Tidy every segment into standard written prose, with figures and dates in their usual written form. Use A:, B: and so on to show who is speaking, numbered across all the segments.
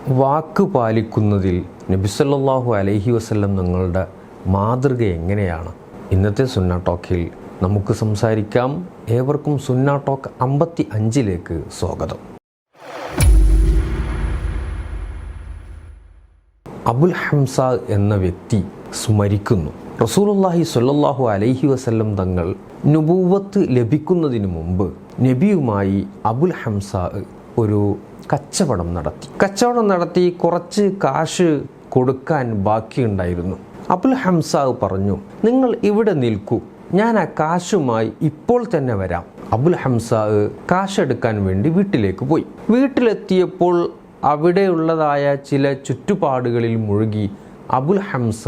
A: വാക്ക് പാലിക്കുന്നതിൽ നബി സല്ലല്ലാഹു അലൈഹി വസല്ലം തങ്ങളുടെ മാതൃക എങ്ങനെയാണ്? ഇന്നത്തെ സുന്ന ടോക്കിൽ നമുക്ക് സംസാരിക്കാം. ഏവർക്കും സുന്ന ടോക്ക് 55ലേക്ക് സ്വാഗതം. അബുൽ ഹംസ എന്ന വ്യക്തി സ്മരിക്കുന്നു, റസൂലുള്ളാഹി സ്വല്ലല്ലാഹു അലൈഹി വസല്ലം തങ്ങൾ നുബുവത്ത് ലഭിക്കുന്നതിന് മുമ്പ് നബിയുമായി അബുൽ ഹംസ ഒരു കച്ചവടം നടത്തി കുറച്ച് കാശ് കൊടുക്കാൻ ബാക്കിയുണ്ടായിരുന്നു. അബുൽ ഹംസ പറഞ്ഞു, നിങ്ങൾ ഇവിടെ നിൽക്കൂ, ഞാൻ ആ കാശുമായി ഇപ്പോൾ തന്നെ വരാം. അബുൽ ഹംസ കാശെടുക്കാൻ വേണ്ടി വീട്ടിലേക്ക് പോയി. വീട്ടിലെത്തിയപ്പോൾ അവിടെയുള്ളതായ ചില ചുറ്റുപാടുകളിൽ മുഴുകി അബുൽ ഹംസ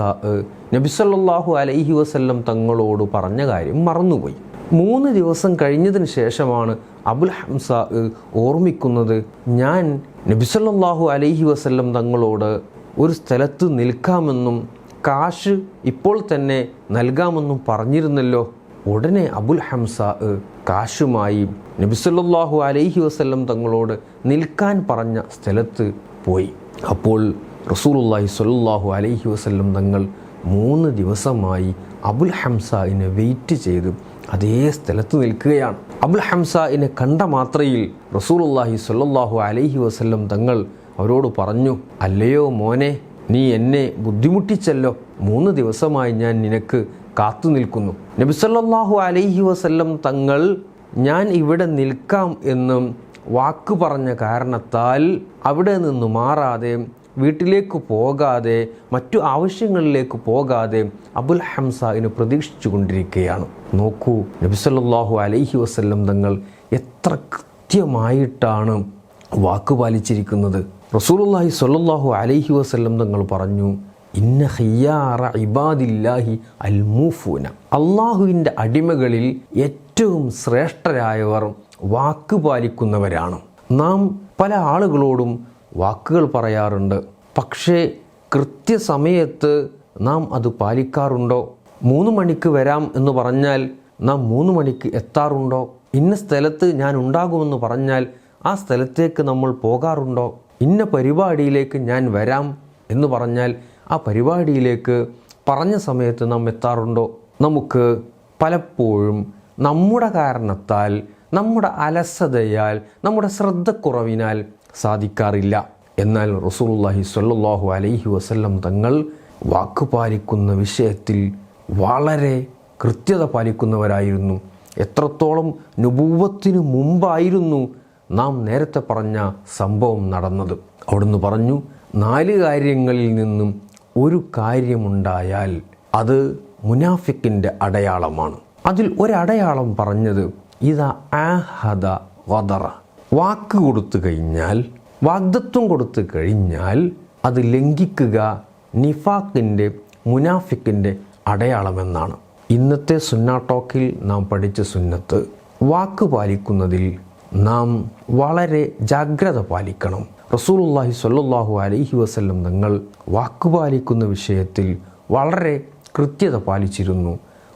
A: നബി സല്ലല്ലാഹു അലൈഹി വസല്ലം തങ്ങളോട് പറഞ്ഞ കാര്യം മറന്നുപോയി. 3 ദിവസം കഴിഞ്ഞതിന് ശേഷമാണ് അബുൽ ഹംസ ഓർമ്മിക്കുന്നത്, ഞാൻ നബി സല്ലല്ലാഹു അലൈഹി വസല്ലം തങ്ങളോട് ഒരു സ്ഥലത്ത് നിൽക്കാമെന്നും കാശ് ഇപ്പോൾ തന്നെ നൽകാമെന്നും പറഞ്ഞിരുന്നല്ലോ. ഉടനെ അബുൽ ഹംസ കാശുമായി നബി സല്ലല്ലാഹു അലൈഹി വസല്ലം തങ്ങളോട് നിൽക്കാൻ പറഞ്ഞ സ്ഥലത്ത് പോയി. അപ്പോൾ റസൂലുള്ളാഹി സ്വല്ലല്ലാഹു അലൈഹി വസല്ലം തങ്ങൾ 3 ദിവസമായി അബുൽ ഹംസയെ വെയിറ്റ് ചെയ്ത് അതേ സ്ഥലത്ത് നിൽക്കുകയാണ്. അബുൽ ഹംസയെ കണ്ട മാത്രയിൽ റസൂലുള്ളാഹി സ്വല്ലല്ലാഹു അലൈഹി വസല്ലം തങ്ങൾ അവരോട് പറഞ്ഞു, അല്ലയോ മോനെ, നീ എന്നെ ബുദ്ധിമുട്ടിച്ചല്ലോ. 3 ദിവസമായി ഞാൻ നിനക്ക് കാത്തു നിൽക്കുന്നു. നബി സല്ലല്ലാഹു അലൈഹി വസല്ലം തങ്ങൾ ഞാൻ ഇവിടെ നിൽക്കാം എന്നും വാക്ക് പറഞ്ഞ കാരണത്താൽ അവിടെ നിന്ന് മാറാതെ, വീട്ടിലേക്ക് പോകാതെ, മറ്റു ആവശ്യങ്ങളിലേക്ക് പോകാതെ അബുൽ ഹംസയെ പ്രതീക്ഷിച്ചു കൊണ്ടിരിക്കുകയാണ്. നോക്കൂ, നബി സല്ലല്ലാഹു അലൈഹി വസല്ലം തങ്ങൾ എത്ര കൃത്യമായിട്ടാണ് വാക്ക് പാലിച്ചിരിക്കുന്നത്. റസൂലുള്ളാഹി സ്വല്ലല്ലാഹു അലൈഹി വസല്ലം തങ്ങൾ പറഞ്ഞു, ഇന്ന ഖിയാറ ഇബാദില്ലാഹി അൽ മൂഫൂന, അള്ളാഹുവിൻ്റെ അടിമകളിൽ ഏറ്റവും ശ്രേഷ്ഠരായവർ വാക്ക് പാലിക്കുന്നവരാണ്. നാം പല ആളുകളോടും വാക്കുകൾ പറയാറുണ്ട്, പക്ഷേ കൃത്യസമയത്ത് നാം അത് പാലിക്കാറുണ്ടോ? 3 മണിക്ക് വരാം എന്ന് പറഞ്ഞാൽ നാം 3 മണിക്ക് എത്താറുണ്ടോ? ഇന്ന സ്ഥലത്ത് ഞാൻ ഉണ്ടാകുമെന്ന് പറഞ്ഞാൽ ആ സ്ഥലത്തേക്ക് നമ്മൾ പോകാറുണ്ടോ? ഇന്ന പരിപാടിയിലേക്ക് ഞാൻ വരാം എന്ന് പറഞ്ഞാൽ ആ പരിപാടിയിലേക്ക് പറഞ്ഞ സമയത്ത് നാം എത്താറുണ്ടോ? നമുക്ക് പലപ്പോഴും നമ്മുടെ കാരണത്താൽ, നമ്മുടെ അലസതയാൽ, നമ്മുടെ ശ്രദ്ധക്കുറവിനാൽ സാധിക്കാറില്ല. എന്നാൽ റസൂലുള്ളാഹി സ്വല്ലല്ലാഹു അലൈഹി വസല്ലം തങ്ങൾ വാക്ക് പാലിക്കുന്ന വിഷയത്തിൽ വളരെ കൃത്യത പാലിക്കുന്നവരായിരുന്നു. എത്രത്തോളം നുബുവത്തിന് മുമ്പായിരുന്നു നാം നേരത്തെ പറഞ്ഞ സംഭവം നടന്നത്. അവിടുന്ന് പറഞ്ഞു, 4 കാര്യങ്ങളിൽ നിന്നും ഒരു കാര്യമുണ്ടായാൽ അത് മുനാഫിക്കിൻ്റെ അടയാളമാണ്. അതിൽ ഒരടയാളം പറഞ്ഞത് ഇദാ ആഹദ ഗദറ, വാക്ക് കൊടുത്തു കഴിഞ്ഞാൽ, വാഗ്ദത്വം കൊടുത്തു കഴിഞ്ഞാൽ അത് ലംഘിക്കുക നിഫാഖിൻ്റെ, മുനാഫിക്കിൻ്റെ അടയാളമെന്നാണ്. ഇന്നത്തെ സുന്ന ടോക്കിൽ നാം പഠിച്ച സുന്നത്ത്, വാക്ക് പാലിക്കുന്നതിൽ നാം വളരെ ജാഗ്രത പാലിക്കണം. റസൂലുള്ളാഹി സ്വല്ലല്ലാഹു അലൈഹി വസല്ലം തങ്ങൾ വാക്ക് പാലിക്കുന്ന വിഷയത്തിൽ വളരെ കൃത്യത പാലിച്ചിരുന്നു.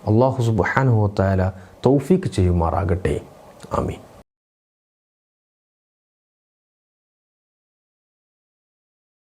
A: അല്ലാഹു സുബ്ഹാനഹു വ തആല തൗഫീഖ് ചെയ്യുമാറാകട്ടെ. ആമീൻ.